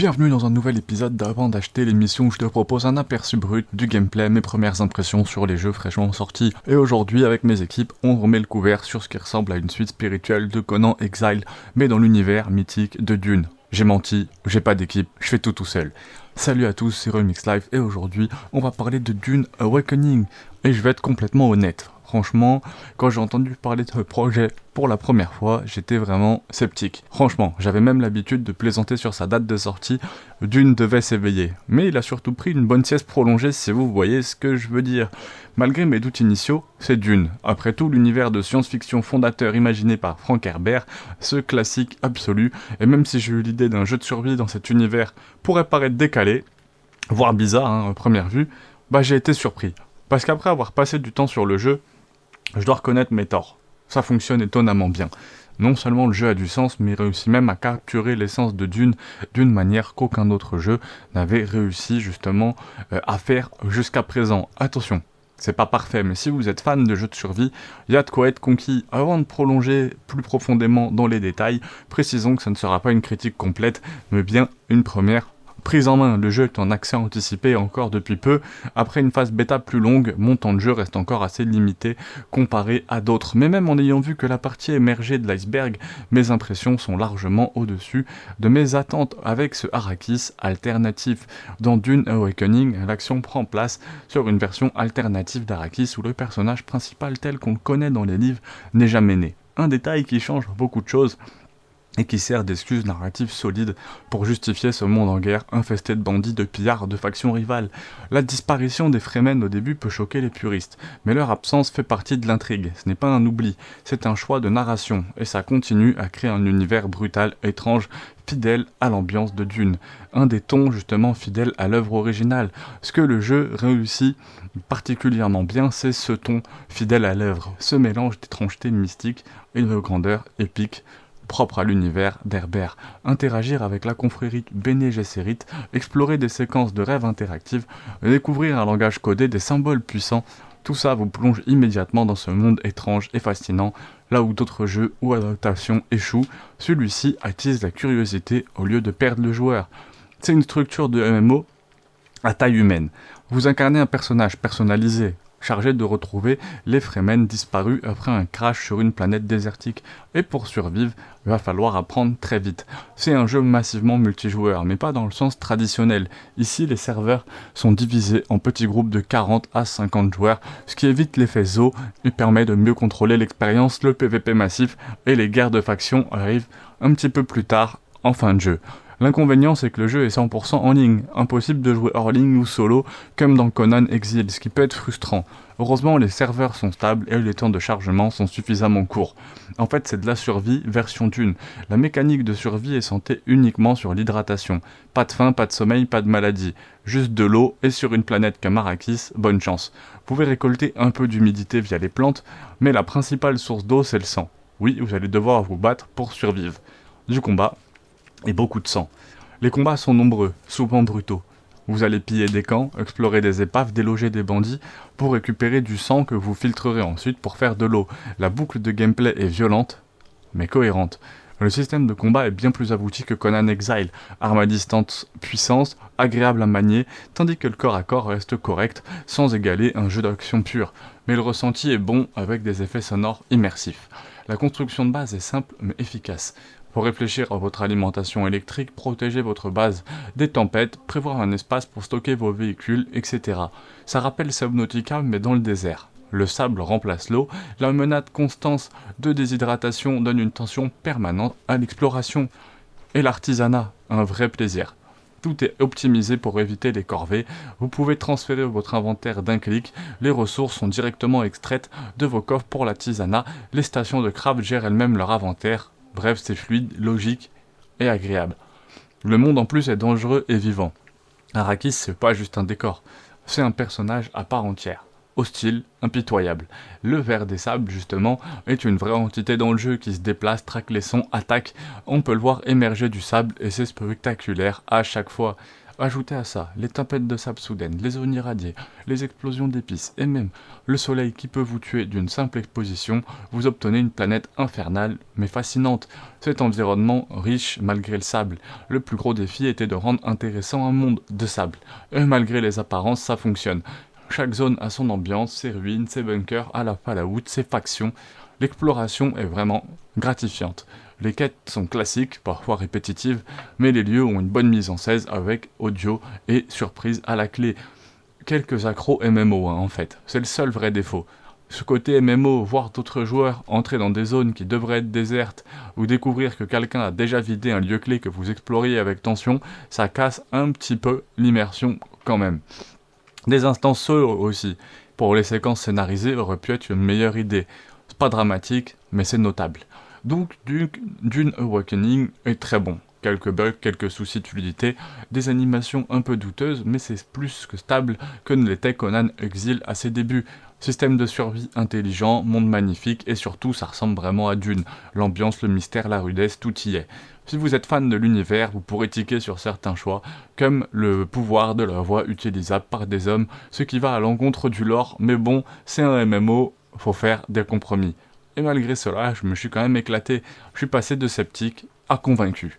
Bienvenue dans un nouvel épisode d'Avant d'acheter, l'émission où je te propose un aperçu brut du gameplay, mes premières impressions sur les jeux fraîchement sortis. Et aujourd'hui, avec mes équipes, on remet le couvert sur ce qui ressemble à une suite spirituelle de Conan Exile, mais dans l'univers mythique de Dune. J'ai menti, j'ai pas d'équipe, je fais tout seul. Salut à tous, c'est Remix Life et aujourd'hui, on va parler de Dune Awakening. Et je vais être complètement honnête. Franchement, quand j'ai entendu parler de ce projet pour la première fois, j'étais vraiment sceptique. Franchement, j'avais même l'habitude de plaisanter sur sa date de sortie, Dune devait s'éveiller. Mais il a surtout pris une bonne sieste prolongée si vous voyez ce que je veux dire. Malgré mes doutes initiaux, c'est Dune. Après tout, l'univers de science-fiction fondateur imaginé par Frank Herbert, ce classique absolu, et même si j'ai eu l'idée d'un jeu de survie dans cet univers pourrait paraître décalé, voire bizarre à première vue, j'ai été surpris. Parce qu'après avoir passé du temps sur le jeu, je dois reconnaître mes torts. Ça fonctionne étonnamment bien. Non seulement le jeu a du sens, mais il réussit même à capturer l'essence de Dune d'une manière qu'aucun autre jeu n'avait réussi justement à faire jusqu'à présent. Attention, c'est pas parfait, mais si vous êtes fan de jeux de survie, il y a de quoi être conquis. Avant de prolonger plus profondément dans les détails, précisons que ça ne sera pas une critique complète, mais bien une première prise en main. Le jeu est en accès anticipé encore depuis peu. Après une phase bêta plus longue, mon temps de jeu reste encore assez limité comparé à d'autres. Mais même en ayant vu que la partie émergée de l'iceberg, mes impressions sont largement au-dessus de mes attentes avec ce Arrakis alternatif. Dans Dune Awakening, l'action prend place sur une version alternative d'Arrakis où le personnage principal tel qu'on le connaît dans les livres n'est jamais né. Un détail qui change beaucoup de choses et qui sert d'excuse narrative solide pour justifier ce monde en guerre infesté de bandits, de pillards, de factions rivales. La disparition des Fremen au début peut choquer les puristes, mais leur absence fait partie de l'intrigue. Ce n'est pas un oubli, c'est un choix de narration, et ça continue à créer un univers brutal, étrange, fidèle à l'ambiance de Dune. Un des tons justement fidèles à l'œuvre originale. Ce que le jeu réussit particulièrement bien, c'est ce ton fidèle à l'œuvre, ce mélange d'étrangeté mystique et de grandeur épique, propre à l'univers d'Herbert. Interagir avec la confrérie Bene Gesserit, explorer des séquences de rêves interactives, découvrir un langage codé, des symboles puissants, tout ça vous plonge immédiatement dans ce monde étrange et fascinant, là où d'autres jeux ou adaptations échouent, celui-ci attise la curiosité au lieu de perdre le joueur. C'est une structure de MMO à taille humaine. Vous incarnez un personnage personnalisé, chargé de retrouver les Fremen disparus après un crash sur une planète désertique. Et pour survivre, il va falloir apprendre très vite. C'est un jeu massivement multijoueur, mais pas dans le sens traditionnel. Ici, les serveurs sont divisés en petits groupes de 40 à 50 joueurs, ce qui évite l'effet zoo et permet de mieux contrôler l'expérience. Le PVP massif et les guerres de factions arrivent un petit peu plus tard en fin de jeu. L'inconvénient, c'est que le jeu est 100% en ligne, impossible de jouer hors ligne ou solo, comme dans Conan Exile, ce qui peut être frustrant. Heureusement, les serveurs sont stables et les temps de chargement sont suffisamment courts. En fait, c'est de la survie version Dune. La mécanique de survie est centrée uniquement sur l'hydratation. Pas de faim, pas de sommeil, pas de maladie. Juste de l'eau, et sur une planète comme Arrakis, bonne chance. Vous pouvez récolter un peu d'humidité via les plantes, mais la principale source d'eau, c'est le sang. Oui, vous allez devoir vous battre pour survivre. Du combat, et beaucoup de sang. Les combats sont nombreux, souvent brutaux. Vous allez piller des camps, explorer des épaves, déloger des bandits pour récupérer du sang que vous filtrerez ensuite pour faire de l'eau. La boucle de gameplay est violente, mais cohérente. Le système de combat est bien plus abouti que Conan Exile, arme à distance puissance, agréable à manier, tandis que le corps à corps reste correct, sans égaler un jeu d'action pur. Mais le ressenti est bon avec des effets sonores immersifs. La construction de base est simple mais efficace. Pour réfléchir à votre alimentation électrique, protéger votre base des tempêtes, prévoir un espace pour stocker vos véhicules, etc. Ça rappelle Subnautica mais dans le désert. Le sable remplace l'eau, la menace constante de déshydratation donne une tension permanente à l'exploration. Et l'artisanat, un vrai plaisir. Tout est optimisé pour éviter les corvées, vous pouvez transférer votre inventaire d'un clic, les ressources sont directement extraites de vos coffres pour l'artisanat, les stations de craft gèrent elles-mêmes leur inventaire. Bref, c'est fluide, logique et agréable. Le monde en plus est dangereux et vivant. Arrakis, c'est pas juste un décor, c'est un personnage à part entière. Hostile, impitoyable. Le ver des sables, justement, est une vraie entité dans le jeu qui se déplace, traque les sons, attaque. On peut le voir émerger du sable et c'est spectaculaire à chaque fois. Ajoutez à ça les tempêtes de sable soudaines, les zones irradiées, les explosions d'épices et même le soleil qui peut vous tuer d'une simple exposition, vous obtenez une planète infernale mais fascinante. Cet environnement riche malgré le sable. Le plus gros défi était de rendre intéressant un monde de sable. Et malgré les apparences, ça fonctionne. Chaque zone a son ambiance, ses ruines, ses bunkers, à la Fallout, ses factions. L'exploration est vraiment gratifiante. Les quêtes sont classiques, parfois répétitives, mais les lieux ont une bonne mise en scène avec audio et surprise à la clé. Quelques accros MMO en fait, c'est le seul vrai défaut. Ce côté MMO, voir d'autres joueurs entrer dans des zones qui devraient être désertes ou découvrir que quelqu'un a déjà vidé un lieu clé que vous exploriez avec tension, ça casse un petit peu l'immersion quand même. Des instances solo aussi, pour les séquences scénarisées, aurait pu être une meilleure idée. C'est pas dramatique, mais c'est notable. Donc Dune Awakening est très bon. Quelques bugs, quelques soucis de fluidité, des animations un peu douteuses, mais c'est plus que stable que ne l'était Conan Exile à ses débuts. Système de survie intelligent, monde magnifique, et surtout ça ressemble vraiment à Dune. L'ambiance, le mystère, la rudesse, tout y est. Si vous êtes fan de l'univers, vous pourrez tiquer sur certains choix, comme le pouvoir de la voix utilisable par des hommes, ce qui va à l'encontre du lore, mais bon, c'est un MMO, faut faire des compromis. Et malgré cela, je me suis quand même éclaté, je suis passé de sceptique à convaincu.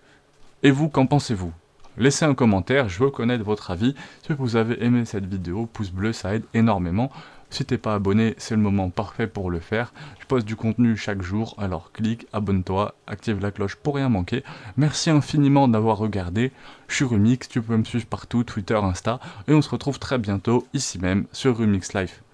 Et vous, qu'en pensez-vous ? Laissez un commentaire, je veux connaître votre avis. Si vous avez aimé cette vidéo, pouce bleu, ça aide énormément. Si t'es pas abonné, c'est le moment parfait pour le faire. Je poste du contenu chaque jour, alors clique, abonne-toi, active la cloche pour rien manquer. Merci infiniment d'avoir regardé. Je suis Rumix, tu peux me suivre partout, Twitter, Insta, et on se retrouve très bientôt ici même sur Rumix Life.